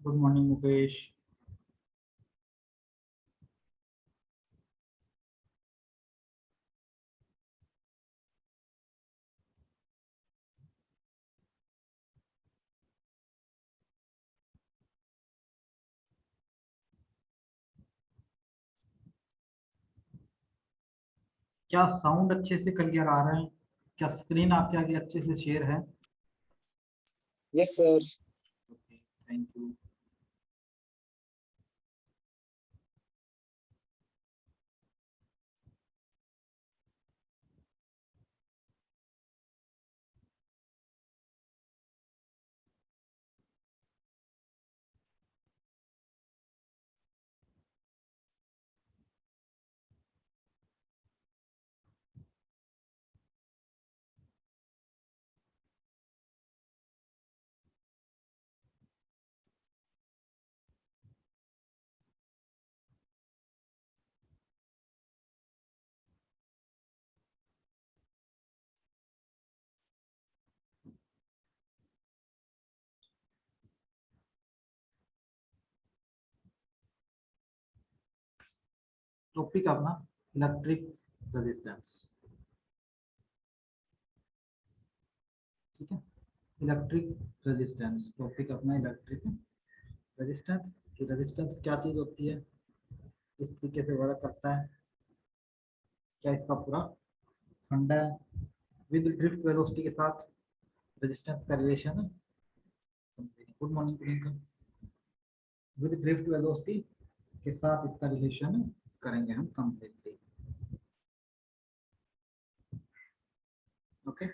Good morning Mukesh. क्या sound अच्छे से क्लियर आ रहा है? क्या स्क्रीन आपके आगे अच्छे से शेयर है? Yes sir. Okay, thank you. Topic अपना इलेक्ट्रिक रेजिस्टेंस। ठीक है, इलेक्ट्रिक रेजिस्टेंस टॉपिक अपना इलेक्ट्रिक रेजिस्टेंस। कि रेजिस्टेंस क्या चीज होती है, किस तरीके से वर्क करता है, क्या इसका पूरा फंडा है, विद ड्रिफ्ट वेलोसिटी के साथ रेजिस्टेंस का रिलेशन है। Good morning Priyanka. With drift velocity के साथ इसका रिलेशन करेंगे हम completely. Okay,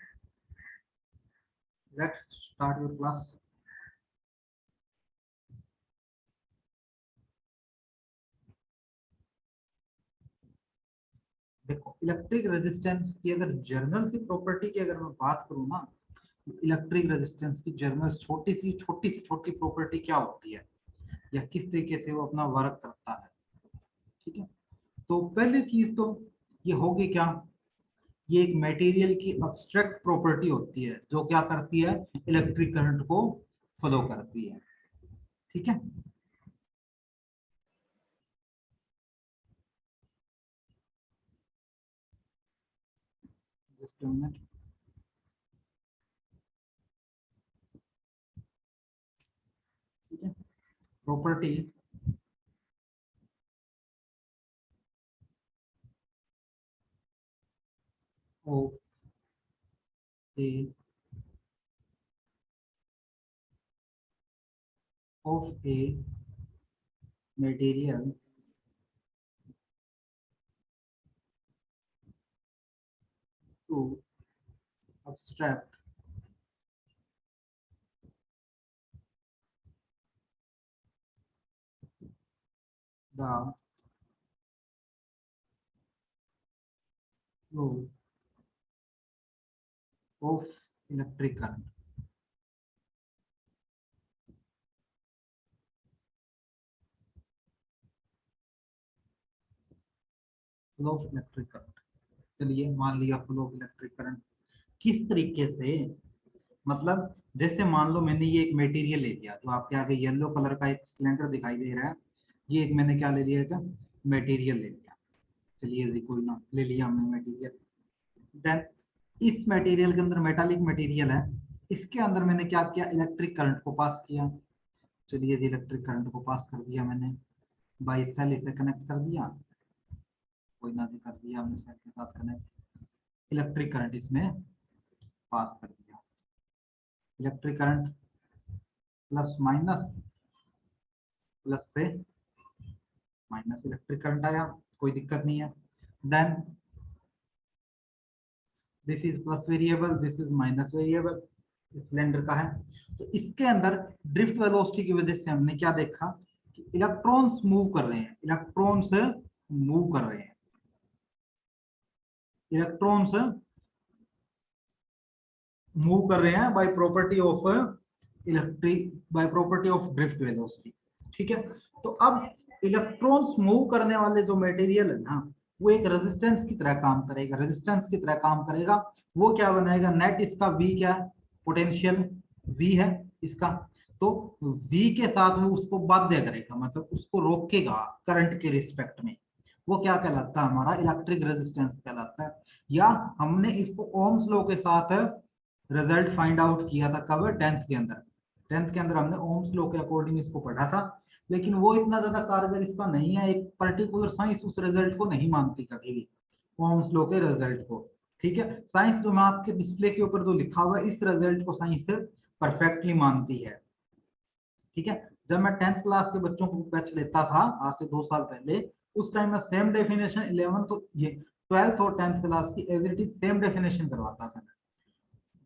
let's start your class. देखो, इलेक्ट्रिक रेजिस्टेंस की अगर जर्नल सी प्रॉपर्टी की अगर मैं बात करूँ ना, इलेक्ट्रिक रेजिस्टेंस की जर्नल छोटी सी प्रॉपर्टी क्या होती है या किस तरीके से वो अपना वर्क करता है। ठीक है, तो पहली चीज तो ये होगी क्या, ये एक मटेरियल की अब्स्ट्रैक्ट प्रॉपर्टी होती है जो क्या करती है, इलेक्ट्रिक करंट को फ्लो करती है। ठीक है, जस्ट अ मिनट। ठीक है, property of A material to abstract the flow of electric current। Flow of electric current, चलिए मान लिया फ्लो ऑफ इलेक्ट्रिक करंट किस तरीके से, मतलब जैसे मान लो मैंने ये एक मटेरियल ले लिया, जो आपके आगे येलो कलर का एक सिलेंडर दिखाई दे रहा है, ये एक मैंने क्या ले लिया था, मटेरियल ले लिया। चलिए कोई ना, ले लिया हमने मटेरियल। देन इस मटेरियल के अंदर मेटालिक मटेरियल है, इसके अंदर मैंने क्या किया, इलेक्ट्रिक करंट को पास किया। चलिए इलेक्ट्रिक करंट को पास कर दिया मैंने, बाई सेल इसे कनेक्ट कर दिया, कोई ना कर दिया हमने सेल के साथ कनेक्ट, इलेक्ट्रिक करंट इसमें पास कर दिया। Electric current plus minus, plus से माइनस इलेक्ट्रिक करंट आया, कोई दिक्कत नहीं है। Then this is plus variable, this is minus variable, cylinder का है। तो इसके अंदर ड्रिफ्ट वेलोसिटी की वजह से हमने क्या देखा कि इलेक्ट्रॉन्स मूव कर रहे हैं, इलेक्ट्रॉन्स मूव कर रहे हैं, इलेक्ट्रॉन्स मूव कर रहे हैं by property of electric, by property of drift velocity. ठीक है, तो अब इलेक्ट्रॉन्स मूव करने वाले जो मटेरियल है ना, वो एक रेजिस्टेंस की तरह काम करेगा, रेजिस्टेंस की तरह काम करेगा। वो क्या बनाएगा, नेट इसका वी क्या है, पोटेंशियल वी है इसका। तो V के साथ वो उसको बाध्य करेगा, मतलब उसको रोकेगा करंट के रिस्पेक्ट में, वो क्या कहलाता है, हमारा इलेक्ट्रिक रेजिस्टेंस कहलाता है। या हमने इसको ओम्स लॉ के साथ रिजल्ट फाइंड आउट किया था, कब, 10th के अंदर। 10th के अंदर हमने ओम्स लॉ के अकॉर्डिंग इसको पढ़ा था, लेकिन वो इतना ज्यादा कारगर इसका नहीं है, एक पर्टिकुलर साइंस उस रिजल्ट को नहीं मानती कभी भी, ओम्स लॉ के रिजल्ट को। ठीक है, साइंस जो मैं आपके डिस्प्ले के ऊपर जो लिखा हुआ है, इस रिजल्ट को साइंस परफेक्टली मानती है। ठीक है, जब मैं 10th क्लास के बच्चों को बैच लेता था आज से 2 साल पहले, उस टाइम में सेम डेफिनेशन 11th तो ये 12th और 10th क्लास की as it is same definition करवाता था।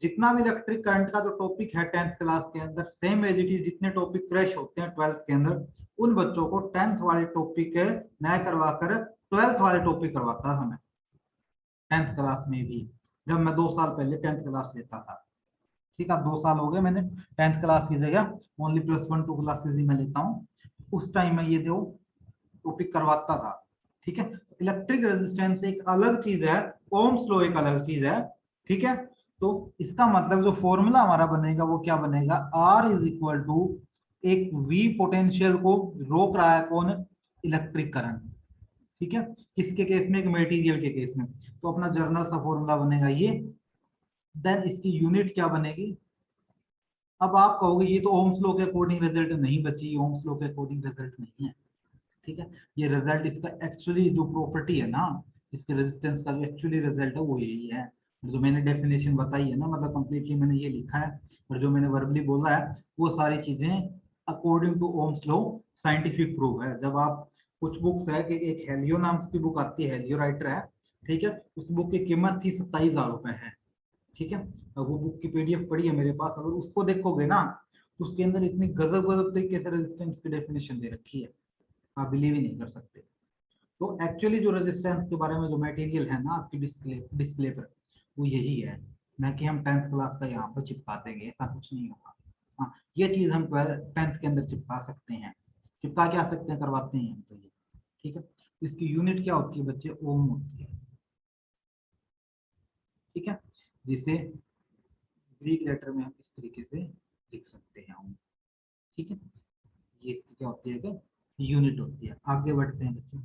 जितना भी इलेक्ट्रिक करंट का जो टॉपिक है 10th क्लास के अंदर, सेम एज इट इज जितने टॉपिक क्रैश होते हैं 12th के अंदर, उन बच्चों को 10th वाले टॉपिक नया करवाकर 12th वाले टॉपिक करवाता था मैं 10th क्लास में भी, जब मैं 2 साल पहले 10th क्लास लेता था। ठीक है, 2 साल हो गए, मैंने 10th क्लास की जगह ओनली +1 2 क्लासेस ही मैं लेता हूँ। उस टाइम में ये दो टॉपिक करवाता था। ठीक है, इलेक्ट्रिक रेजिस्टेंस एक अलग चीज है, ओम्स लॉ एक अलग चीज है। ठीक है, तो इसका मतलब जो फॉर्मूला हमारा बनेगा वो क्या बनेगा, R इज इक्वल टू एक V पोटेंशियल को रोक रहा है कौन, इलेक्ट्रिक करंट। ठीक है, किसके केस में, एक मटेरियल के केस में, तो अपना जर्नल सा फॉर्मूला बनेगा ये। देन इसकी यूनिट क्या बनेगी, अब आप कहोगे ये तो ओम्स लॉ के अकॉर्डिंग रिजल्ट नहीं बची, ओम्स लॉ के अकॉर्डिंग रिजल्ट नहीं है। ठीक है, ये रिजल्ट इसका एक्चुअली जो प्रॉपर्टी है ना, इसके रेजिस्टेंस का जो एक्चुअली रिजल्ट है वो यही है, जो मैंने डेफिनेशन बताई है ना, मतलब कंप्लीटली मैंने ये लिखा है, और जो मैंने वर्बली बोला है वो सारी चीजें according to Ohm's law scientific proof है। जब आप कुछ बुक्स है कि एक हेलियो नाम की बुक आती है, हेलियो राइटर है, ठीक है, उस बुक की कीमत थी 27,000 रुपए है। ठीक है, अब वो बुक की पीडीएफ पड़ी है मेरे पास, अगर उसको देखोगे ना तो उसके अंदर इतनी गजब गजब तरीके से रेजिस्टेंस की डेफिनेशन दे रखी है, आप बिलीव ही नहीं कर सकते। तो एक्चुअली जो रेजिस्टेंस के बारे में जो मटेरियल है ना आपकी डिस्प्ले डिस्प्ले पर, वो यही है, ना कि हम 10th क्लास का यहाँ पर चिपका देंगे, ऐसा कुछ नहीं होगा। हाँ, ये चीज हम 10th के अंदर चिपका सकते हैं, चिपका के आ सकते हैं, करवाते हैं हम तो ये। ठीक है, इसकी यूनिट क्या होती है बच्चे, ओम होती है। ठीक है, जिसे ग्रीक लेटर में हम इस तरीके से लिख सकते हैं ओम। ठीक है, ये इसकी क्या होती है कि यूनिट होती है। आगे बढ़ते हैं बच्चे।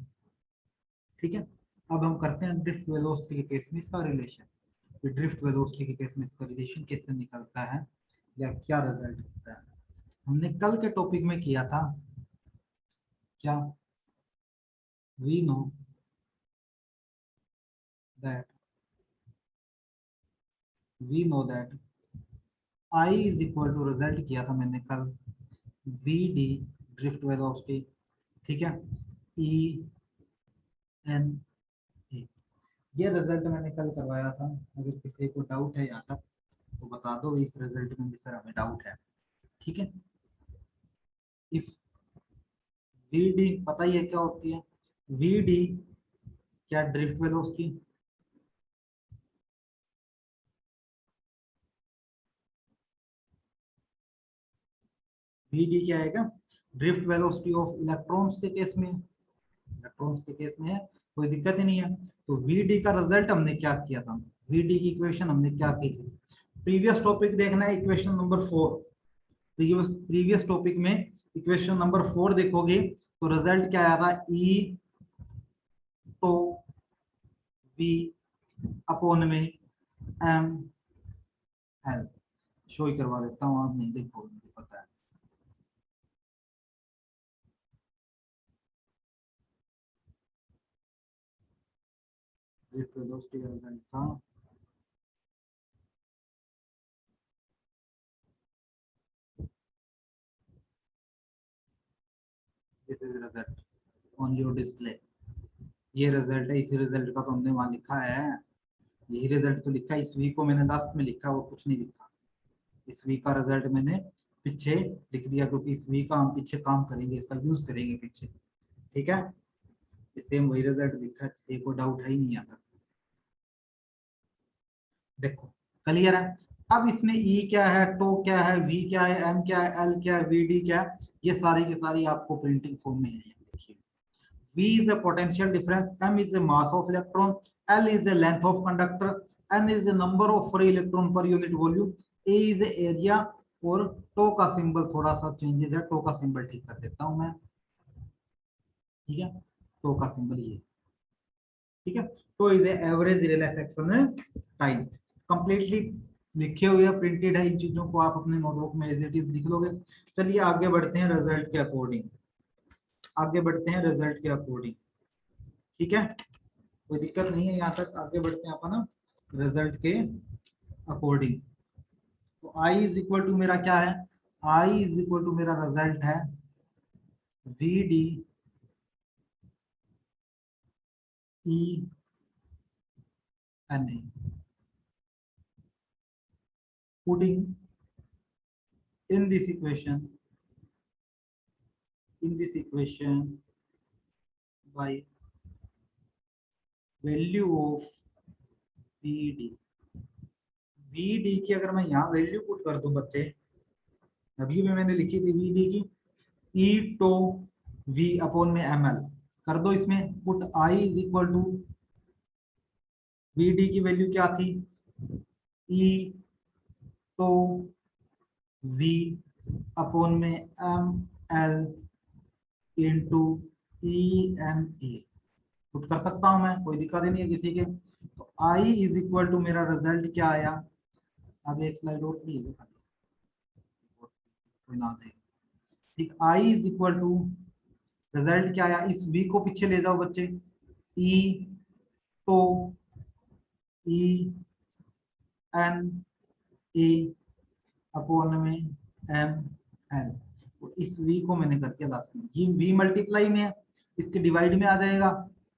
ठीक है, अब हम करते हैं ड्रिफ्ट वेलोसिटी के केस में इसका रिलेशन। ड्रिफ्ट वेलोसिटी के केस में इसका रिलेशन कैसे निकलता है या क्या रिजल्ट होता है, हमने कल के टॉपिक में किया था क्या, we know that I is equal to, result किया था मैंने कल, वी डी ड्रिफ्ट वेलोसिटी। ठीक है, ई एन ए, ये रिजल्ट मैंने कल करवाया था। अगर किसी को डाउट है यहाँ तक तो बता दो, इस रिजल्ट में भी सर हमें डाउट है। ठीक है, इफ वी डी पता ही है क्या होती है, वी डी क्या, ड्रिफ्ट वेलोसिटी, वी डी क्या है, ड्रिफ्ट वेलोसिटी ऑफ इलेक्ट्रॉन्स के केस में, इलेक्ट्रॉन्स के केस में है, कोई दिक्कत ही नहीं है। तो वी डी का रिजल्ट हमने क्या किया था, वी डी की इक्वेशन हमने क्या की थी, प्रीवियस टॉपिक देखना है, इक्वेशन नंबर 4। प्रीवियस टॉपिक में इक्वेशन नंबर 4 देखोगे तो रिजल्ट क्या आया था, ई तो वी अपॉन में एम एल, शो ही करवा देता हूँ, आप नहीं देखोगे, मुझे पता है। वेलोसिटी का रिजल्ट था, this is result on your display, ये रिजल्ट है, इसी रिजल्ट का तो हमने वहां लिखा है, यही रिजल्ट तो लिखा है। इस वीक को मैंने लास्ट में लिखा, वो कुछ नहीं लिखा, इस वीक का रिजल्ट मैंने पीछे लिख दिया, क्योंकि इस वीक का हम पीछे काम करेंगे, इसका यूज करेंगे पीछे। ठीक है, सेम वही रिजल्ट लिखा है, किसी को डाउट है ही नहीं आता। देखो क्लियर है। अब इसमें ई क्या है, टो क्या है, वी क्या है, एम क्या है, एल क्या है, वी डी क्या है, ये सारी की सारी आपको प्रिंटिंग फॉर्म में है। देखिए, V is the potential difference, M is the mass of electron, L is the length of conductor, N is the number of free electron per unit volume, A is the area, और to का symbol थोड़ा सा changes है, to का symbol ठीक कर देता हूं मैं। ठीक है, टो का सिंबल ये, ठीक है। Tau is average relaxation time, completely लिखे हुए प्रिंटेड है, इन चीजों को आप अपने नोटबुक में एज इट इज लिख लोगे। चलिए आगे बढ़ते हैं रिजल्ट के अकॉर्डिंग, आगे बढ़ते हैं रिजल्ट के अकॉर्डिंग, ठीक है, कोई दिक्कत नहीं है यहाँ तक। आगे बढ़ते हैं अपन रिजल्ट के अकॉर्डिंग। तो आई इज इक्वल टू मेरा क्या है, आई इज इक्वल टू मेरा रिजल्ट है V D E N A, putting in this equation, in this equation by value of vd, vd की अगर मैं यहाँ वैल्यू पुट कर दूं बच्चे, अभी भी मैंने लिखी थी vd की ई टो v अपॉन में ml, कर दो इसमें put i is equal to vd की वैल्यू क्या थी, ई टो v अपॉन में ml into E N A, put कर सकता हूं मैं, कोई दिक्कत नहीं है किसी के। तो आई इज इक्वल टू मेरा रिजल्ट क्या आया, आगे एक स्लाइड और नहीं है कोई ना दे, ठीक। आई इज इक्वल टू रिजल्ट क्या आया, इस v को पीछे ले जाओ बच्चे, ई तो ई एन ए अपॉन में एम एल, तो इस v को मैंने करके लास्ट में, ये v मल्टीप्लाई में है, इसके डिवाइड में आ जाएगा,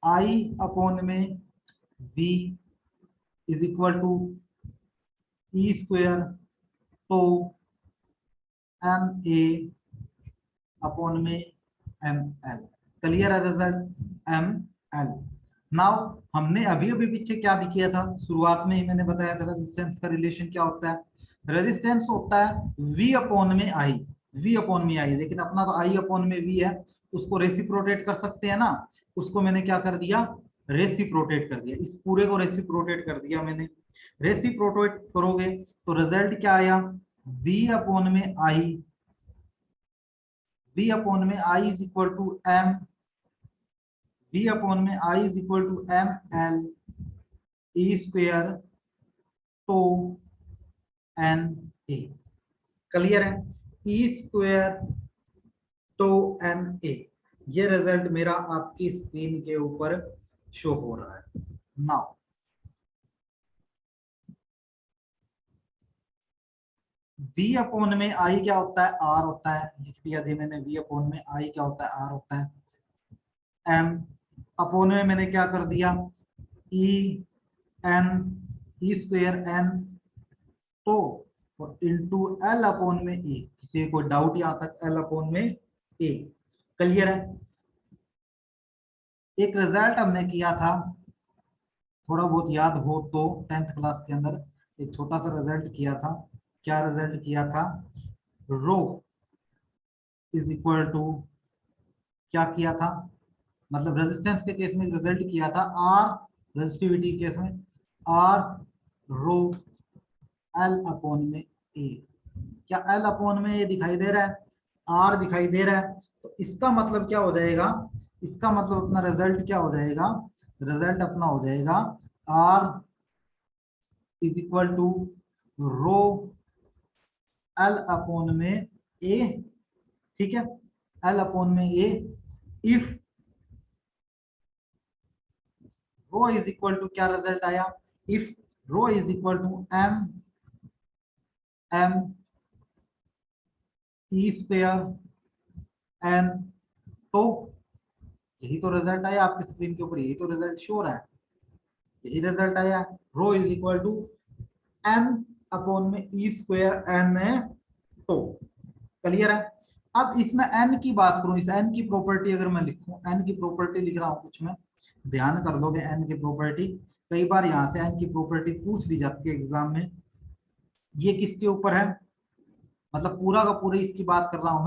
आई अपॉन में v is equal to E square tau M A upon में एम एल, क्लियर है रिजल्ट एम एल। नाउ हमने अभी अभी पीछे क्या किया था, शुरुआत में ही मैंने बताया था रेजिस्टेंस का रिलेशन क्या होता है, रेजिस्टेंस होता है v अपॉन में आई, v अपॉन में आई, लेकिन अपना तो i अपॉन में v है, उसको रेसिप्रोकेट कर सकते हैं ना, उसको मैंने क्या कर दिया, रेसिप्रोकेट कर दिया, इस पूरे को रेसिप्रोकेट कर दिया मैंने। रेसिप्रोकेट करोगे तो रिजल्ट क्या आया, v अपॉन में i, v अपॉन में i is equal to m, v upon में i is equal to M L E square tau N A, clear है, ई स्क्वेयर तो एन ए, ये रिजल्ट मेरा आपकी स्क्रीन के ऊपर शो हो रहा है। नाउ v अपॉन में i क्या होता है, r होता है, लिख दिया थी मैंने, v अपॉन में i क्या होता है, r होता है, m अपॉन में मैंने क्या कर दिया, e n ई स्क्वेयर n तो इंटू एल अपॉन में ए, किसी को डाउट यहाँ तक, एल अपॉन में ए, क्लियर है। एक रिजल्ट हमने किया था, थोड़ा बहुत याद हो तो 10th क्लास के अंदर एक छोटा सा रिजल्ट किया था, क्या रिजल्ट किया था, रो इज इक्वल टू, क्या किया था, मतलब रेजिस्टेंस के केस में रिजल्ट किया था, आर रेजिस्टिविटी केस में आर रो एल अपॉन में ए, क्या एल अपॉन में ए दिखाई दे रहा है, आर दिखाई दे रहा है, तो इसका मतलब क्या हो जाएगा, इसका मतलब अपना रिजल्ट क्या हो जाएगा, रिजल्ट अपना हो जाएगा R is equal to rho L upon में ए, ठीक है, एल अपॉन में A if rho is equal to, क्या रिजल्ट आया, if rho is equal to M M E square N, तो यही तो रिजल्ट आया आपकी स्क्रीन के ऊपर, यही तो रिजल्ट शो रहा है, यही रिजल्ट आया, rho is equal to M upon में ई स्क्वेयर एन है, तो क्लियर है। अब इसमें एन की बात करूं, इस एन की प्रॉपर्टी अगर मैं लिखूं, एन की प्रॉपर्टी लिख रहा हूं कुछ में, ध्यान कर लोगे एन की प्रॉपर्टी, कई बार यहां से एन की प्रॉपर्टी पूछ ली जाती है एग्जाम में, ये किसके ऊपर है, मतलब पूरा का पूरा इसकी बात कर रहा हूं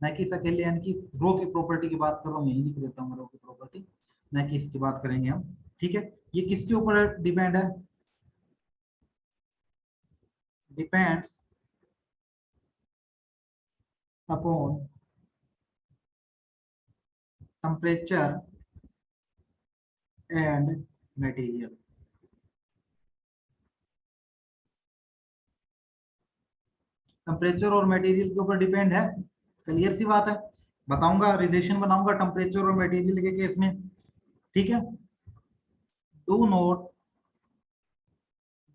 मैं कि इस अकेले एन की रो की प्रॉपर्टी की बात कर रहा हूँ, यही लिख देता हूँ रो की प्रॉपर्टी, न कि इसकी बात करेंगे हम, ठीक है। ये किसके ऊपर डिपेंड है, depends upon temperature and material. Temperature और मटेरियल के ऊपर डिपेंड है, क्लियर सी बात है। बताऊंगा, रिलेशन बनाऊंगा टेम्परेचर और मटेरियल के केस में, ठीक है। Do not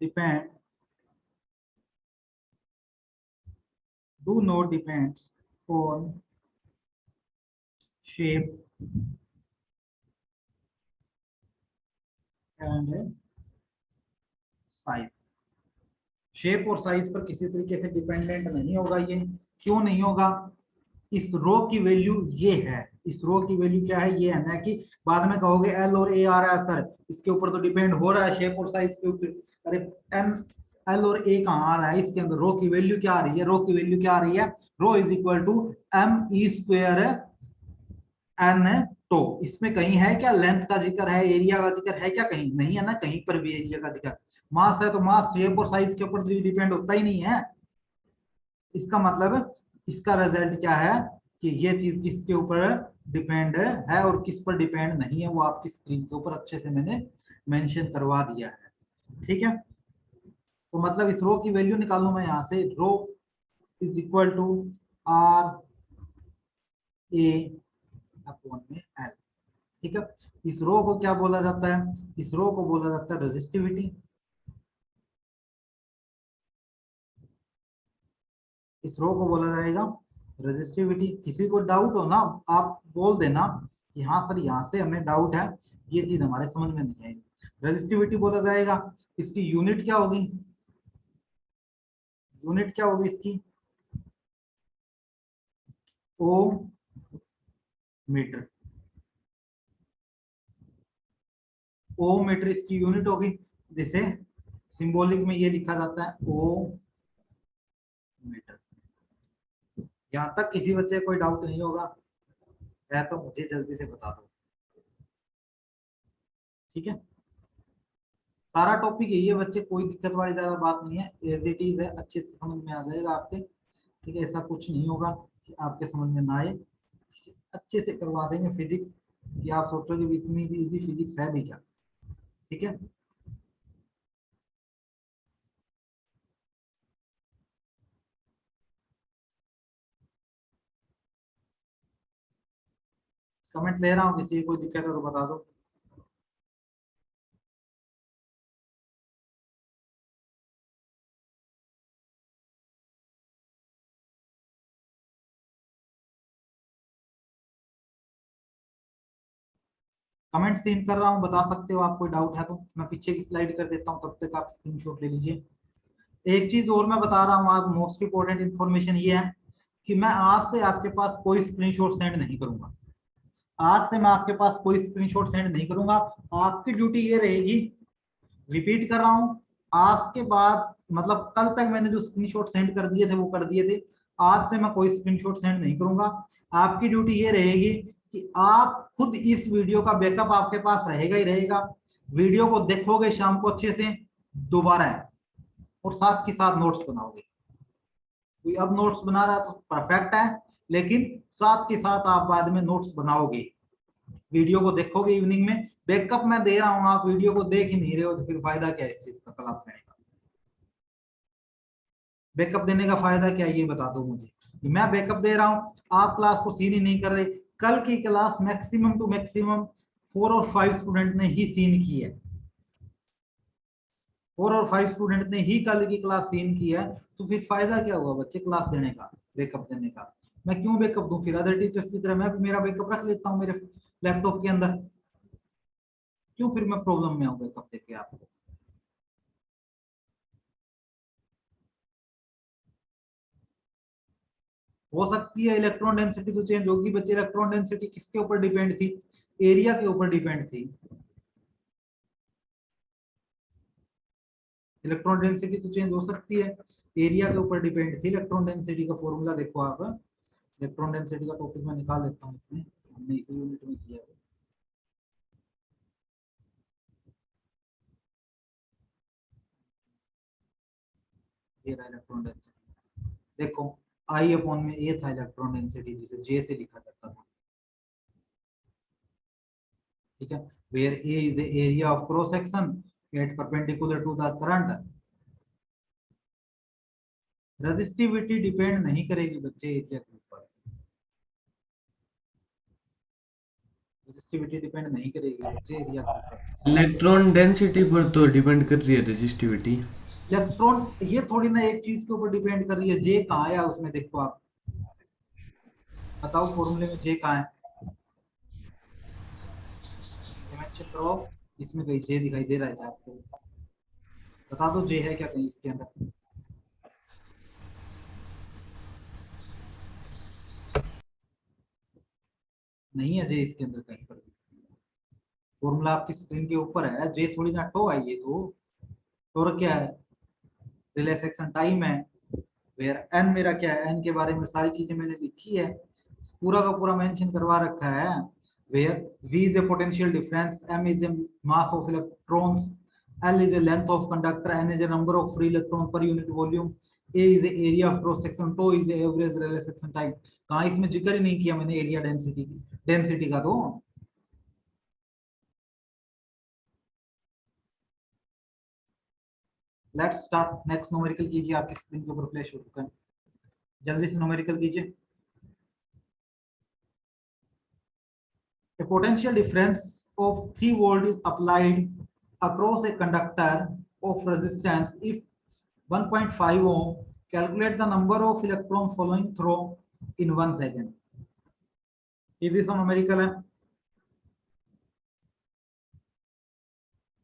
depend, on shape and size. Shape और साइज पर किसी तरीके से डिपेंडेंट नहीं होगा ये। क्यों नहीं होगा? इस रो की वैल्यू ये है, इस रो की वैल्यू क्या है, ये है ना, कि बाद में कहोगे एल और ए आ रहा है सर, इसके ऊपर तो डिपेंड हो रहा है शेप और साइज के ऊपर। अरे एन, एल और ए कहाँ आ रहा है इसके अंदर? रो की वैल्यू क्या आ रही है? रो की वैल्यू क्या आ रही है? Rho is equal to M E square N. तो इसमें कहीं है क्या लेंथ का जिक्र है, एरिया का जिक्र है क्या? कहीं नहीं है ना, कहीं पर भी एरिया का जिक्र। मास है तो मास शेप और साइज के ऊपर डिपेंड होता ही नहीं है। इसका मतलब इसका रिजल्ट क्या है कि ये चीज किसके ऊपर डिपेंड है और किस पर डिपेंड नहीं है, वो आपकी स्क्रीन के ऊपर अच्छे से मैंने मेंशन करवा दिया है, ठीक है। तो मतलब इस रो की वैल्यू निकालूं मैं यहां से, rho is equal to R A upon में एल, ठीक है। इस रो को क्या बोला जाता है? इस रो को बोला जाता है रेजिस्टिविटी। इस रो को बोला जाएगा रेजिस्टिविटी। किसी को डाउट हो ना, आप बोल देना कि हाँ सर यहाँ से हमें डाउट है, ये चीज हमारे समझ में नहीं आई। रेजिस्टिविटी बोला जाएगा। इसकी यूनिट क्या होगी? यूनिट क्या होगी इसकी? ओ मीटर। ओ मीटर इसकी यूनिट होगी, जिसे सिंबॉलिक में ये लिखा जाता है ओ मीटर। यहाँ तक किसी बच्चे कोई डाउट नहीं होगा? है तो मुझे जल्दी से बता दो, ठीक है। सारा टॉपिक यही है बच्चे, कोई दिक्कत वाली ज्यादा बात नहीं है, एज इट इज है, अच्छे से समझ में आ जाएगा आपके, ठीक है। ऐसा कुछ नहीं होगा कि आपके समझ में ना आए, अच्छे से करवा देंगे फिजिक्स, कि आप सोचोगे भी इतनी भी इजी फिजिक्स है भी क्या, ठीक है। कमेंट ले रहा हूँ, किसी को कोई दिक्कत है तो बता दो। कमेंट सीन कर रहा हूँ, बता सकते हो आप, कोई डाउट है तो मैं पीछे की स्लाइड कर देता हूँ, तब तक आप स्क्रीनशॉट ले लीजिए। एक चीज और मैं बता रहा हूँ आज, मोस्ट इंपॉर्टेंट इन्फॉर्मेशन ये है कि मैं आज से आपके पास कोई स्क्रीनशॉट सेंड नहीं करूंगा। आज से मैं आपके पास कोई स्क्रीनशॉट सेंड नहीं करूंगा। आपकी ड्यूटी ये रहेगी, रिपीट कर रहा हूं, आज के बाद मतलब कल तक मैंने जो स्क्रीनशॉट सेंड कर दिए थे वो कर दिए थे, आज से मैं कोई स्क्रीनशॉट सेंड नहीं करूंगा। आपकी ड्यूटी ये रहेगी कि आप खुद इस वीडियो का बैकअप आपके पास रहेगा ही रहेगा, वीडियो को देखोगे शाम को अच्छे से दोबारा है, और साथ के साथ नोट्स बनाओगे। कोई अब नोट्स बना रहा है तो परफेक्ट है, लेकिन साथ के साथ आप बाद में नोट्स बनाओगे, वीडियो को देखोगे इवनिंग में। बैकअप मैं दे रहा हूं, आप वीडियो को देख ही नहीं रहे हो तो फिर फायदा क्या है इस चीज का, क्लास लेने का? बैकअप देने का फायदा क्या है ये बता दो मुझे, कि मैं बैकअप दे रहा हूं, आप क्लास को सीन ही नहीं कर रहे। कल की क्लास मैक्सिमम टू मैक्सिमम 4 और 5 स्टूडेंट ने ही सीन की है, 4 और 5 स्टूडेंट ने ही कल की क्लास सीन की है, तो फिर फायदा क्या हुआ बच्चे क्लास देने का, बैकअप देने का? मैं क्यों बैकअप दूं? फिर अदर टीचर्स की तरह मैं भी मेरा बैकअप रख लेता हूँ मेरे लैपटॉप के अंदर, क्यों फिर मैं प्रॉब्लम में आऊँ बैकअप देके आपको? हो सकती है इलेक्ट्रॉन डेंसिटी तो चेंज होगी बच्चे, इलेक्ट्रॉन डेंसिटी किसके ऊपर डिपेंड थी? एरिया के ऊपर डिपेंड थी। इलेक्ट्रॉन डेंसिटी तो चेंज हो सकती है, एरिया के ऊपर डिपेंड थी। इलेक्ट्रॉन डेंसिटी का फॉर्मूला देखो आप, इलेक्ट्रॉन डेंसिटी का टॉपिक मैं निकाल देता हूँ, इसमें हमने इसी यूनिट में किया है। ये रहा इलेक्ट्रॉन डेंसिटी, देखो आई अपॉन में ए था इलेक्ट्रॉन डेंसिटी, जिसे जे से लिखा जाता था, ठीक है। Where A is the area of cross section at perpendicular to the current. Resistivity depend नहीं करेगी बच्चे एरिया के ऊपर, रेजिस्टिविटी डिपेंड नहीं करेगी बच्चे एरिया के ऊपर। इलेक्ट्रॉन डेंसिटी पर तो डिपेंड कर रही है रेजिस्टिविटी। इलेक्ट्रॉन ये थोड़ी ना एक चीज के ऊपर डिपेंड कर रही है। जे कहाँ आया उसमें, देखो आप बताओ फॉर्मूले में जे कहाँ है, इमेजिन करो, इसमें कहीं जे दिखाई दे रहा है क्या आपको? बता दो जे है क्या कहीं इसके अंदर? नहीं है जे इसके अंदर कहीं पर भी। फॉर्मूला आपकी स्क्रीन के ऊपर है, जे थोड़ी ना टो आई है, तो टोर क्या है? रिले सेक्शन टाइम है। वेयर एन मेरा क्या है, एन के बारे में सारी चीजें मैंने लिखी है, पूरा का पूरा मेंशन करवा रखा है। Where v is a potential difference, m is the mass of electrons, l is the length of conductor, n is the number of free electrons per unit volume, a is the area of cross section, tau is the average relay section time। कहाँ इसमें जिक्र ही नहीं किया मैंने area density का। तो let's start. Next numerical कीजिए, आपकी स्क्रीन के ऊपर फ्लैश हो चुका है, जल्दी से न्यूमेरिकल कीजिए। A potential difference of 3 volt is applied across a conductor of resistance if 1.5 ohm. Calculate the number of electrons following through in 1 second. Is this numerical है?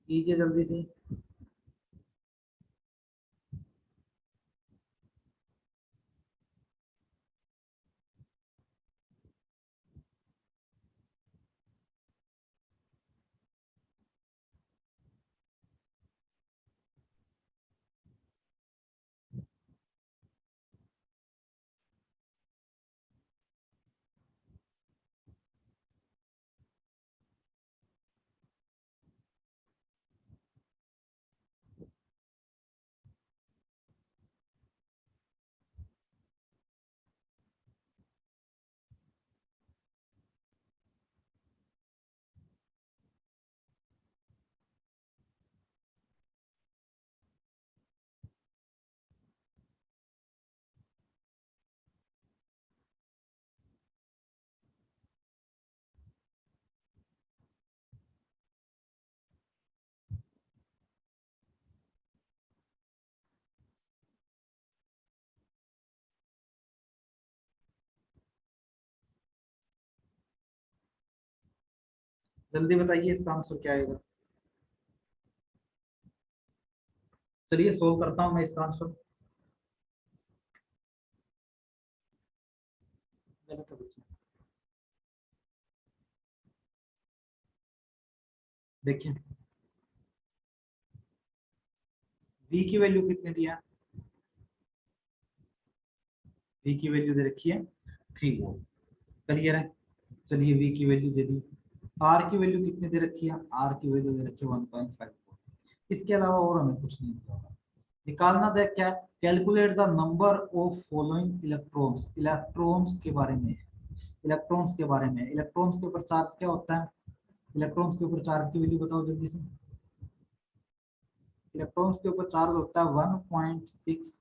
कीजिए जल्दी से। जल्दी बताइए इसका आंसर क्या आएगा। चलिए सोल्व करता हूं मैं इसका आंसर। गलत है बच्चे, देखिए v की वैल्यू कितने दिया? v की वैल्यू दे रखी है 3 वोल्ट, क्लियर है। चलिए v की वैल्यू दे दी। r की वैल्यू कितने दे रखी है? r की वैल्यू दे रखी है 1.5 वोल्ट। इसके अलावा और हमें कुछ नहीं दिया होगा। निकालना था क्या? Calculate the number of following electrons. Electrons के बारे में, इलेक्ट्रॉन्स के बारे में। इलेक्ट्रॉन्स के ऊपर चार्ज क्या होता है? इलेक्ट्रॉन्स के ऊपर चार्ज की वैल्यू बताओ जल्दी से। इलेक्ट्रॉन्स के ऊपर चार्ज होता है 1.6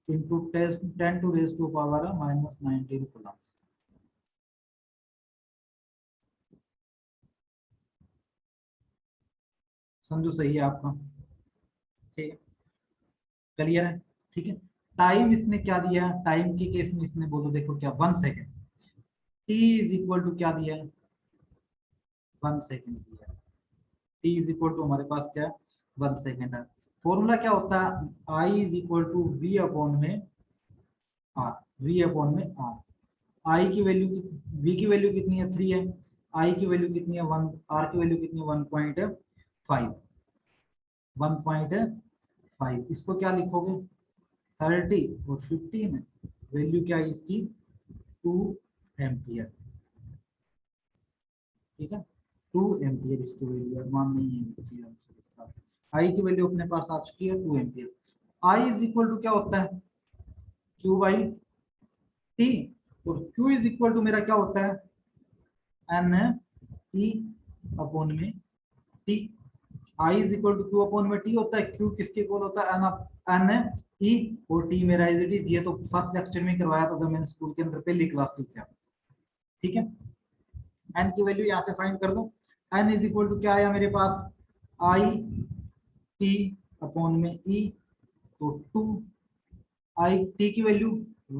into 10 to raise to power -19 coulomb. समझो सही है आपका, ठीक है, क्लियर है, ठीक है। टाइम इसने क्या दिया? टाइम के केस में इसने बोलो, देखो क्या 1 second. T is equal to क्या दिया है? 1 सेकेंड दिया है। टी इज इक्वल टू हमारे पास क्या है? 1 सेकेंड है। फॉर्मूला क्या होता है? I is equal to V upon में आर, वी अपॉन में आर। आई की वैल्यू, वी की वैल्यू कितनी है? 3 है। आई की वैल्यू कितनी है? 1। आर की वैल्यू कितनी है? 1.5। 1.5, इसको क्या लिखोगे? 30 और 15 है। वैल्यू क्या है इसकी? 2 एम्पियर, ठीक है। 2 एम्पियर इसकी वैल्यू है, मान नहीं है इसका। आई की वैल्यू अपने पास आ चुकी है 2 ampere. I is equal to क्या होता है? क्यू बाई टी, और Q इज इक्वल टू मेरा क्या होता है एन ई अपॉन में T. I is equal to Q upon में टी होता है, क्यू किसके इक्वल होता है एन ई, और टी मेरा इज इट इज, ये तो फर्स्ट लेक्चर में करवाया था जब मैंने स्कूल के अंदर पहली क्लास ली थी। ठीक है, एन की वैल्यू यहाँ से फाइंड कर दो। एन इज इक्वल टू क्या आया मेरे पास आई टी अपॉन में ई, तो 2 आई टी की वैल्यू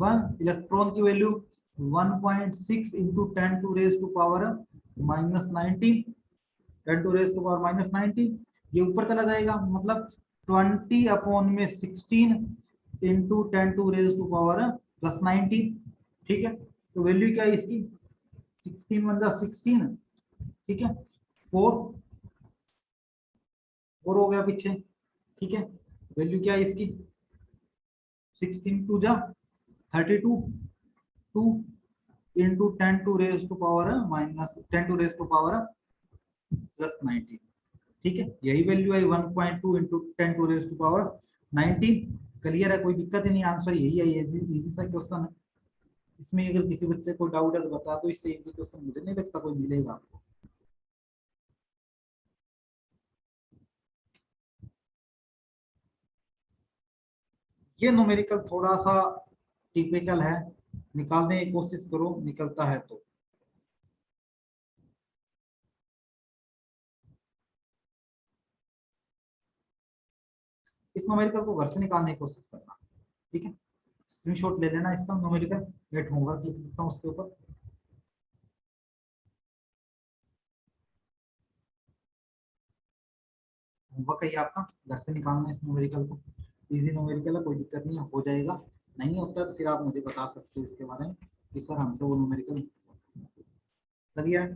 1, इलेक्ट्रॉन की value 1.6 into 10 to raise to power -19, 10 to raise to power -19, ये ऊपर चला जाएगा, मतलब 20 अपॉन में 16 into 10 to raise to power +19। ठीक है, तो वैल्यू क्या है इसकी 16 वन 16, ठीक है, 4 हो गया पीछे। ठीक है, वैल्यू क्या है इसकी 16 टू जा 32, 2 into 10 to raise to power -10 to raise to power +19। ठीक है, यही वैल्यू आई 1.2 into 10 to raise to power 19। Clear है, कोई दिक्कत ही नहीं, आंसर यही है, इजी सा क्वेश्चन है। इसमें अगर किसी बच्चे को डाउट है तो बता दो, इससे इजी क्वेश्चन मुझे नहीं लगता कोई मिलेगा आपको। ये न्यूमेरिकल थोड़ा सा टिपिकल है, निकालने की कोशिश करो, निकलता है तो। इस न्यूमेरिकल को घर से निकालने की कोशिश करना, ठीक है, स्क्रीनशॉट ले लेना इसका न्यूमेरिकल, लेट होमवर्क लिख देता हूँ उसके ऊपर। होमवर्क है ये आपका, घर से निकालना है इस न्यूमेरिकल को, इजी न्यूमेरिकल है, कोई दिक्कत नहीं है, हो जाएगा। नहीं होता तो फिर आप मुझे बता सकते हो इसके बारे में कि सर हमसे वो न्यूमेरिकल क्लियर।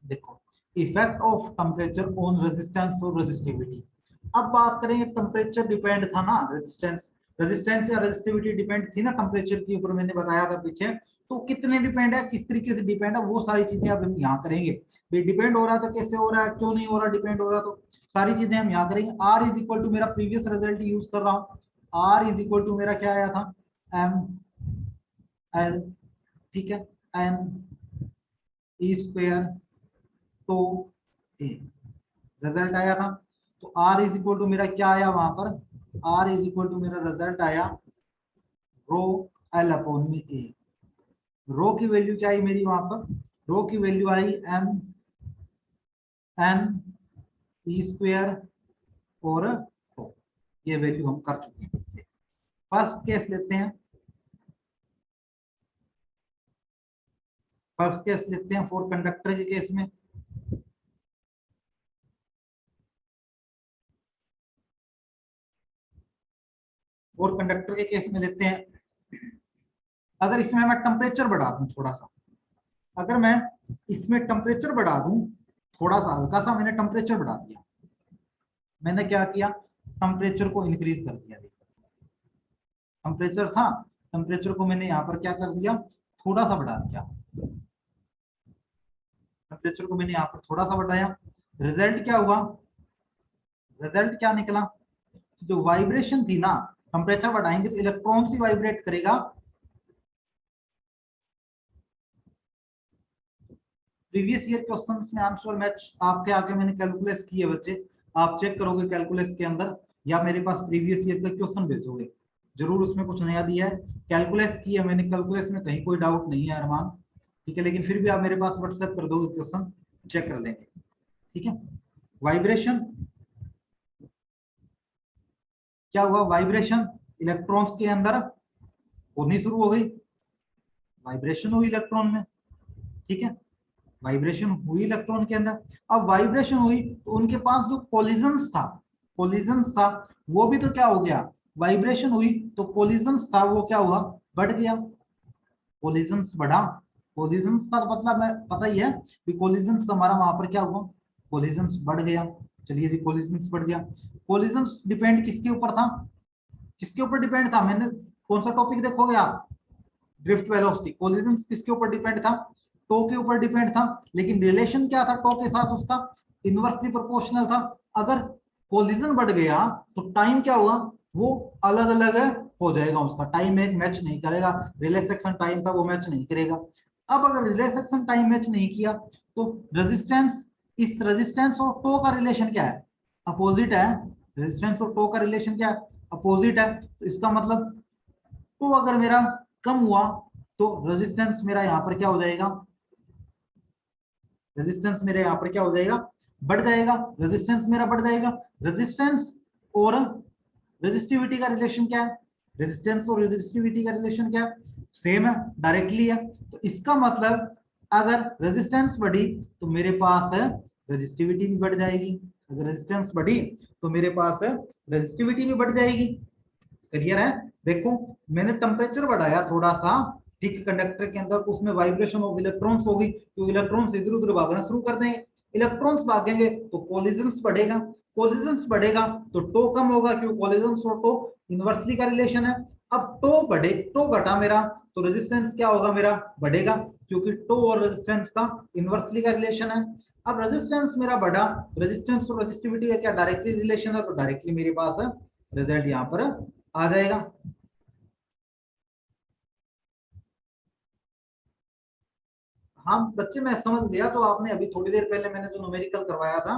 देखो, effect of temperature on resistance और रेजिस्टिविटी। अब बात करेंगे, टेम्परेचर डिपेंड था ना, रेजिस्टेंस या रेजिस्टिविटी डिपेंड थी ना टेम्परेचर के ऊपर, मैंने बताया था पीछे। तो कितने डिपेंड है, किस तरीके से डिपेंड है, वो सारी चीजें अब हम यहाँ करेंगे। डिपेंड हो रहा था, कैसे हो रहा है, क्यों नहीं हो रहा, डिपेंड हो रहा, तो सारी चीजें हम यहाँ करेंगे। आर इज इक्वल टू मेरा प्रीवियस रिजल्ट यूज कर रहा हूँ, आर इज इक्वल टू मेरा क्या आया था एम एल, ठीक है, एन ई स्क्वायर तो ए, रिजल्ट आया था। तो R इज इक्वल टू मेरा क्या आया वहां पर, R इज इक्वल टू मेरा रिजल्ट आया रो एल अपॉन में ए। रो की वैल्यू क्या आई मेरी वहां पर, रो की वैल्यू आई एम एन ई स्क्वायर और तो ये वैल्यू हम कर चुके हैं। फर्स्ट केस लेते हैं, फर्स्ट केस लेते हैं फॉर कंडक्टर के केस में। और कंडक्टर के केस में लेते हैं, अगर इसमें मैं टेम्परेचर बढ़ा दूं थोड़ा सा, अगर मैं इसमें टेम्परेचर बढ़ा दूं थोड़ा सा, हल्का सा मैंने टेम्परेचर बढ़ा दिया, मैंने क्या किया टेम्परेचर को इंक्रीज कर दिया। टेम्परेचर था, टेम्परेचर को मैंने यहाँ पर क्या कर दिया थोड़ा सा बढ़ा दिया, टेम्परेचर को मैंने यहाँ पर थोड़ा सा बढ़ाया। रिजल्ट क्या हुआ, रिजल्ट क्या निकला, जो वाइब्रेशन थी ना, टेम्परेचर बढ़ाएंगे तो इलेक्ट्रॉन ही वाइब्रेट करेगा। प्रीवियस ईयर क्वेश्चंस में आंसर मैच आपके आगे मैंने कैलकुलेट किए बच्चे, आप चेक करोगे कैलकुलेट के अंदर, या मेरे पास प्रीवियस ईयर का क्वेश्चन भेजोगे, जरूर उसमें कुछ नया दिया है। कैलकुलेट किया मैंने, कैलकुलेट में कहीं कोई डाउट नहीं है अरमान, ठीक है, लेकिन फिर भी आप मेरे पास व्हाट्सएप कर दोगे क्वेश्चन, चेक कर लेंगे, ठीक है। वाइब्रेशन क्या हुआ, वाइब्रेशन इलेक्ट्रॉन्स के अंदर होनी शुरू हो गई, वाइब्रेशन हुई इलेक्ट्रॉन में, ठीक है, वाइब्रेशन हुई इलेक्ट्रॉन के अंदर। अब वाइब्रेशन हुई तो उनके पास जो कोलिजन्स था, कोलिजन्स था वो भी तो क्या हो गया, वाइब्रेशन हुई तो कोलिजन्स था वो क्या हुआ, बढ़ गया, कोलिजन्स बढ़ा, कोलिजन्स का मतलब मैं पता ही है कि कोलिजन्स हमारा वहां पर क्या हुआ, कोलिजन्स बढ़ गया। चलिए जी, कोलिजन्स बढ़ गया, कोलिजन्स डिपेंड किसके ऊपर था, किसके ऊपर डिपेंड था, मैंने कौन सा टॉपिक देखोगे आप, ड्रिफ्ट वेलोसिटी, कोलिजन्स किसके ऊपर डिपेंड था, टो के ऊपर डिपेंड था, लेकिन रिलेशन क्या था टो के साथ, उसका इनवर्सली प्रोपोर्शनल था। अगर कोलिजन बढ़ गया तो टाइम क्या हुआ, वो अलग अलग हो जाएगा, उसका टाइम एक मैच नहीं करेगा, रिले सेक्शन टाइम था वो मैच नहीं करेगा। अब अगर रिले सेक्शन टाइम मैच नहीं किया तो रेजिस्टेंस, इस रेजिस्टेंस और टो का रिलेशन क्या है, अपोजिट है। रेजिस्टेंस और टो का रिलेशन क्या है, अपोजिट है। तो इसका मतलब टो अगर मेरा कम हुआ तो रेजिस्टेंस मेरा यहाँ पर क्या हो जाएगा, रेजिस्टेंस मेरे यहाँ पर क्या हो जाएगा, बढ़ जाएगा। रेजिस्टेंस मेरा बढ़ जाएगा। रेजिस्टेंस और रेजिस्टिविटी का रिलेशन क्या है, रेजिस्टेंस और रेजिस्टिविटी का रिलेशन क्या है, सेम है, डायरेक्टली है। तो इसका मतलब अगर रेजिस्टेंस बढ़ी तो मेरे पास है रेजिस्टिविटी भी बढ़ जाएगी, अगर रेजिस्टेंस बढ़ी तो मेरे पास है रेजिस्टिविटी भी बढ़ जाएगी। क्लियर है। देखो मैंने टेम्परेचर बढ़ाया थोड़ा सा, ठीक, कंडक्टर के अंदर, उसमें वाइब्रेशन ऑफ इलेक्ट्रॉन्स होगी, तो इलेक्ट्रॉन्स इधर उधर भागना शुरू कर देंगे। इलेक्ट्रॉन्स भागेंगे तो कोलिजन्स बढ़ेगा, कोलिजन्स बढ़ेगा तो टो कम होगा, क्योंकि कोलिजन्स और टो इनवर्सली का रिलेशन है। अब टो बढ़े, टो घटा मेरा, तो रेजिस्टेंस क्या होगा मेरा, बढ़ेगा, क्योंकि टो और रेजिस्टेंस का इनवर्सली का रिलेशन है। अब रेजिस्टेंस मेरा बढ़ा, रेजिस्टेंस और रेजिस्टिविटी का क्या डायरेक्टली रिलेशन है, तो डायरेक्टली मेरे पास है रिजल्ट यहाँ पर आ जाएगा। हाँ बच्चे मैं समझ गया। तो आपने अभी थोड़ी देर पहले मैंने जो न्यूमेरिकल करवाया था,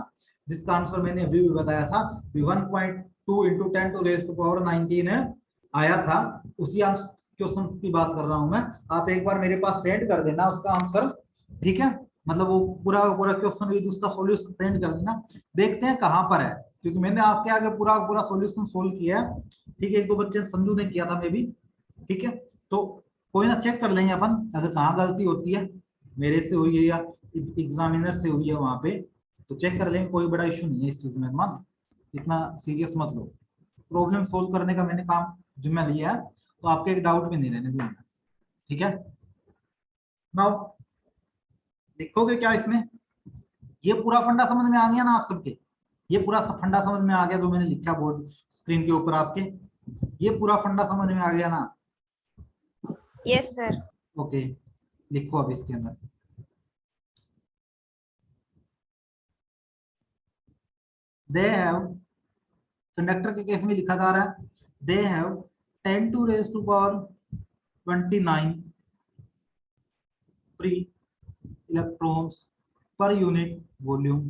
जिसका आंसर मैंने अभी भी बताया था, 1.2 into 10 to raise to power 19 आया था, उसी क्वेश्चन की बात कर रहा हूं मैं। आप एक बार मेरे पास सेंड कर देना उसका आंसर, ठीक है, मतलब वो पूरा पूरा क्वेश्चन विद उसका सॉल्यूशन सेंड कर देना, देखते हैं कहाँ पर है, क्योंकि मैंने आपके आगे पूरा पूरा सॉल्यूशन सोल्व किया है। ठीक है, एक दो बच्चे संजू ने किया था मे भी, ठीक है। तो कोई ना, चेक कर लेंगे अपन अगर कहाँ गलती होती है, मेरे से हुई है या एग्जामिनर से हुई है वहां पे, तो चेक कर लेंगे, कोई बड़ा इश्यू नहीं है इस चीज में, मान इतना सीरियस मत लो। प्रॉब्लम सोल्व करने का मैंने काम जिम्मा लिया है, तो आपके एक डाउट भी नहीं रहने दूंगा, ठीक है। नाउ लिखोगे क्या इसमें, ये पूरा फंडा समझ में आ गया ना आप सबके, ये पूरा फंडा समझ में आ गया जो मैंने लिखा बोर्ड स्क्रीन के ऊपर आपके, ये पूरा फंडा समझ में आ गया ना। Yes sir. ओके, लिखो अब इसके अंदर, दे हैव, कंडक्टर के केस में लिखा जा रहा है, they have 10 to raise to power 29 free electrons per unit volume,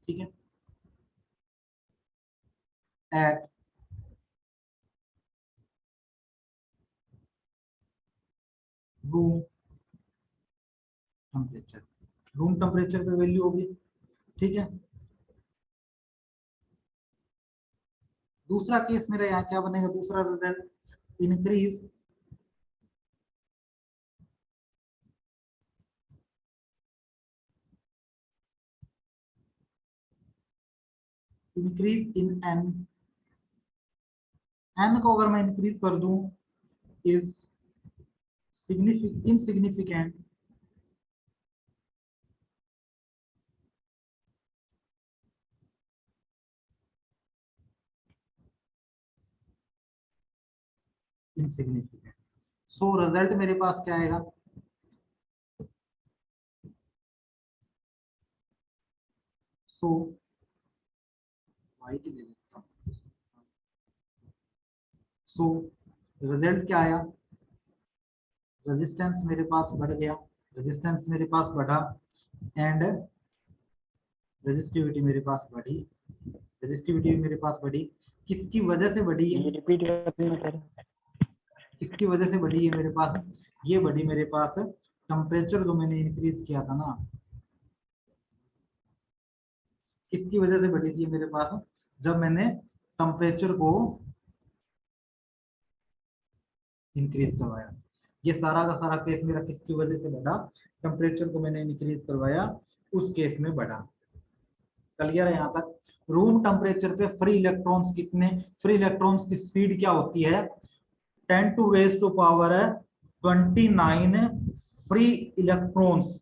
ठीक है, at room temperature, room temperature पे वैल्यू होगी, ठीक है। दूसरा केस मेरा यहाँ क्या बनेगा, दूसरा result, increase increase in N, N को अगर मैं इंक्रीज कर दूं, is insignificant insignificant. So result मेरे पास क्या आएगा, सो वाइट दे देता हूं। सो रिजल्ट क्या आया, रेजिस्टेंस मेरे पास बढ़ गया, रेजिस्टेंस मेरे पास बढ़ा, एंड रेजिस्टिविटी मेरे पास बढ़ी, रेजिस्टिविटी मेरे पास बढ़ी, किसकी वजह से बढ़ी है, रिपीट करना सर। किसकी वजह से बढ़ी है मेरे पास, ये बढ़ी मेरे पास टेम्परेचर जो मैंने इंक्रीज किया था ना, किसकी वजह से बढ़ी थी मेरे पास, जब मैंने टेम्परेचर को इंक्रीज करवाया। ये सारा का सारा केस मेरा किसकी वजह से बढ़ा, टेम्परेचर को मैंने इंक्रीज करवाया, उस केस में बढ़ा। क्लियर है यहाँ तक। रूम टेम्परेचर पे फ्री इलेक्ट्रॉन्स कितने, फ्री इलेक्ट्रॉन्स की स्पीड क्या होती है, 10 to raise to power 29 free electrons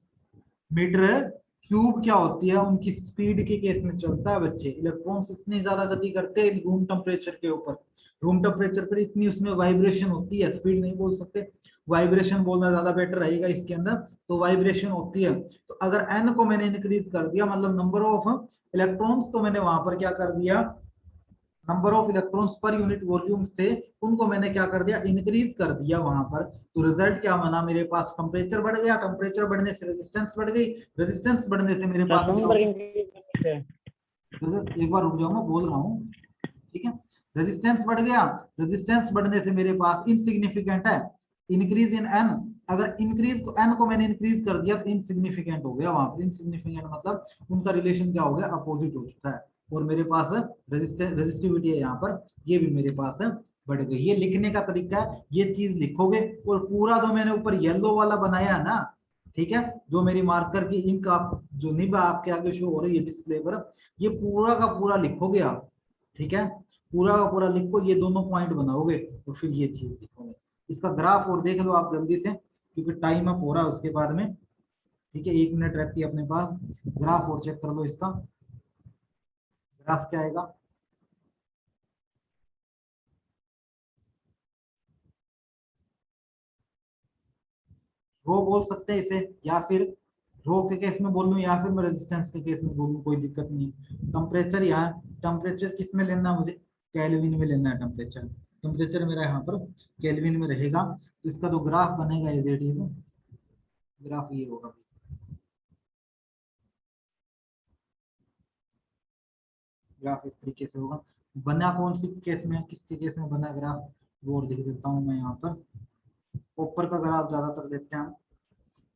metre cube क्या होती है, उनकी स्पीड के केस में चलता है बच्चे। इलेक्ट्रॉन्स इतनी ज्यादा गति करते हैं रूम टेम्परेचर के ऊपर, रूम टेम्परेचर पर इतनी उसमें वाइब्रेशन होती है, स्पीड नहीं बोल सकते, वाइब्रेशन बोलना ज्यादा बेटर रहेगा इसके अंदर, तो वाइब्रेशन होती है। तो अगर एन को मैंने इंक्रीज कर दिया, मतलब नंबर ऑफ इलेक्ट्रॉन्स को मैंने वहां पर क्या कर दिया, number of electrons per unit volumes थे, उनको मैंने क्या कर दिया, इंक्रीज कर दिया वहां पर। तो रिजल्ट क्या बना, मेरे पास टेम्परेचर बढ़ गया, टेम्परेचर बढ़ने से रेजिस्टेंस बढ़ गई, रेजिस्टेंस बढ़ने से मेरे पास क्या हो गया? एक बार रुक जाओ, मैं बोल रहा हूँ, ठीक है। रेजिस्टेंस बढ़ गया, रेजिस्टेंस बढ़ने से मेरे पास इनसिग्निफिकेंट है, इंक्रीज इन एन। अगर इंक्रीज को एन को मैंने इंक्रीज कर दिया तो इनसिग्निफिकेंट हो गया वहां पर। इनसिग्निफिकेंट मतलब उनका रिलेशन क्या हो गया, अपोजिट हो चुका है। और मेरे पास रेजिस्टिविटी है यहाँ पर, ये भी मेरे पास है बढ़ गई। ये लिखने का तरीका है, ये चीज लिखोगे। और पूरा जो मैंने ऊपर येलो वाला बनाया है ना, ठीक है, जो मेरी मार्कर की इंक आप जो निब आपके आगे शो हो रही है डिस्प्ले पर, ये पूरा का पूरा लिखोगे आप, ठीक है, पूरा का पूरा लिखो, ये दोनों पॉइंट बनाओगे और फिर ये चीज लिखोगे। इसका ग्राफ और देख लो आप जल्दी से, क्योंकि टाइम अप हो रहा है उसके बाद में, ठीक है, 1 मिनट रहती है अपने पास। ग्राफ और चेक कर लो इसका, ग्राफ क्या आएगा, रो बोल सकते हैं इसे, या फिर रो के केस में बोल लूं, या फिर मैं रेजिस्टेंस के केस में बोलूं, कोई दिक्कत नहीं है। टेम्परेचर यहाँ, टेम्परेचर किस में लेना है मुझे, केल्विन में लेना है टेम्परेचर। टेम्परेचर मेरा यहाँ पर केल्विन में रहेगा। तो इसका जो ग्राफ बनेगा एज इट इज, ग्राफ ये होगा, ग्राफ इस तरीके से होगा। बना कौन सी केस में, किसके केस में बना ग्राफ, वो और दिख देता हूँ मैं यहाँ पर। कॉपर का ग्राफ ज्यादातर देखते हैं हम,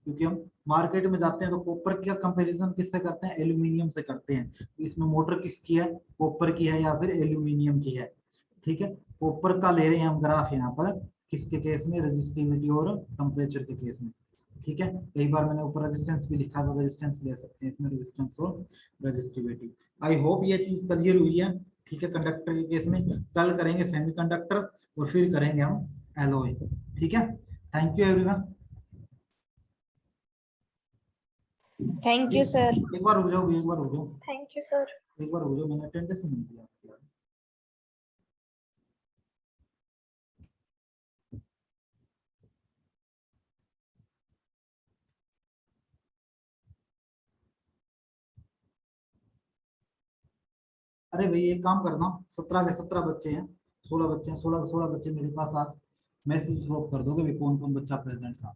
क्योंकि हम मार्केट में जाते हैं तो कॉपर का कंपैरिजन किससे करते हैं, एल्यूमिनियम से करते हैं। तो इसमें मोटर किसकी है, कॉपर की है या फिर एल्यूमिनियम की है, ठीक है। कॉपर का ले रहे हैं हम ग्राफ यहाँ पर, किसके केस में, रेजिस्टिविटी और टेम्परेचर के केस में, ठीक है। कई बार मैंने ऊपर रेजिस्टेंस भी लिखा, तो रेजिस्टेंस ले सकते हैं इसमें, रेजिस्टेंस और रेजिस्टिविटी। आई होप ये चीज क्लियर हुई है, ठीक है। कंडक्टर के केस में कल करेंगे सेमीकंडक्टर और फिर करेंगे हम एलॉय, ठीक है। Thank you everyone. Thank you, sir. एक बार रुक जाओ, एक बार रुक जाओ, Thank you, sir. एक बार रुक जाओ, मैंने अटेंडेंस नहीं दिया आपको यार। अरे भाई एक काम करना, 17 के 17 बच्चे हैं, 16 बच्चे हैं, 16 के 16 बच्चे मेरे पास आज मैसेज ड्रॉप कर दोगे भी कौन कौन बच्चा प्रेजेंट था।